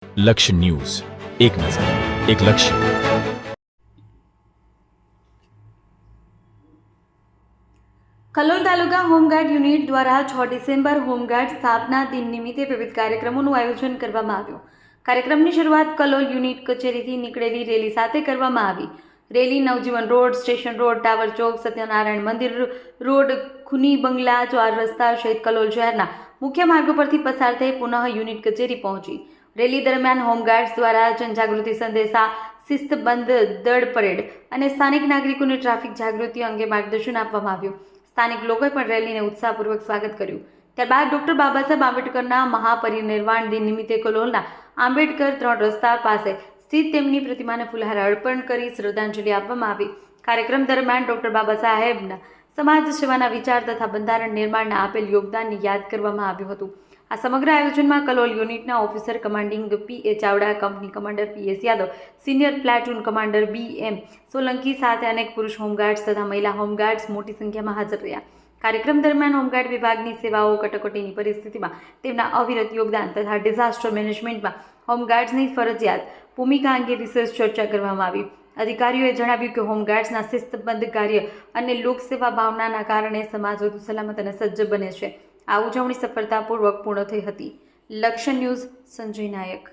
લક્ષ્ય ન્યૂઝ, એક નજર, એક લક્ષ્ય. કલોલ તાલુકા હોમગાર્ડ યુનિટ દ્વારા 6 ડિસેમ્બર હોમગાર્ડ સ્થાપના દિન નિમિત્તે વિવિધ કાર્યક્રમોનું આયોજન કરવામાં આવ્યું. કાર્યક્રમની શરૂઆત કલોલ યુનિટ કચેરીથી નીકળેલી રેલી સાથે કરવામાં આવી. રેલી નવજીવન રોડ, સ્ટેશન રોડ, ટાવર ચોક, સત્યનારાયણ મંદિર રોડ, ખુની બંગલા, ચોર રસ્તા સહિત કલોલ શહેરના મુખ્ય માર્ગો પરથી પસાર થઈ પુનઃ યુનિટ કચેરી પહોંચી. રેલી દરમિયાન હોમગાર્ડ્સ દ્વારા જનજાગૃતિ સંદેશા, શિસ્તબદ્ધ દળ પરેડ અને સ્થાનિક નાગરિકોને ટ્રાફિક જાગૃતિ અંગે માર્ગદર્શન આપવામાં આવ્યું. સ્થાનિક લોકોએ પણ રેલીને ઉત્સાહપૂર્વક સ્વાગત કર્યું. ત્યારબાદ ડોક્ટર બાબા સાહેબ આંબેડકરના મહાપરિનિર્વાણ દિન નિમિત્તે કલોલના આંબેડકર 3 રસ્તા પાસે સ્થિત તેમની પ્રતિમાને ફૂલહાર અર્પણ કરી શ્રદ્ધાંજલિ આપવામાં આવી. કાર્યક્રમ દરમિયાન ડોક્ટર બાબા સાહેબના સમાજ સેવાના વિચાર તથા બંધારણ નિર્માણના આપેલ યોગદાનને યાદ કરવામાં આવ્યું હતું. આ સમગ્ર આયોજનમાં કલોલ યુનિટના officer commanding P A. Chavda, company commander P S. Yadav, senior platoon commander B M. Solanki સાથે અનેક પુરુષ હોમગાર્ડ્સ તથા મહિલા હોમગાર્ડ્સ મોટી સંખ્યામાં હાજર રહ્યા. કાર્યક્રમ દરમિયાન હોમગાર્ડ વિભાગની સેવાઓ, કટોકટીની પરિસ્થિતિમાં તેમના અવિરત યોગદાન તથા ડિઝાસ્ટર મેનેજમેન્ટમાં હોમગાર્ડ્સની ફરજિયાત ભૂમિકા અંગે વિશેષ ચર્ચા કરવામાં આવી. અધિકારીઓએ જણાવ્યું કે હોમગાર્ડ્સના શિસ્તબદ્ધ કાર્ય અને લોકસેવા ભાવનાના કારણે સમાજ વધુ સલામત અને સજ્જ બને છે. આ ઉજવણી સફળતાપૂર્વક પૂર્ણ થઈ હતી. લક્ષ્ય ન્યૂઝ, સંજય નાયક.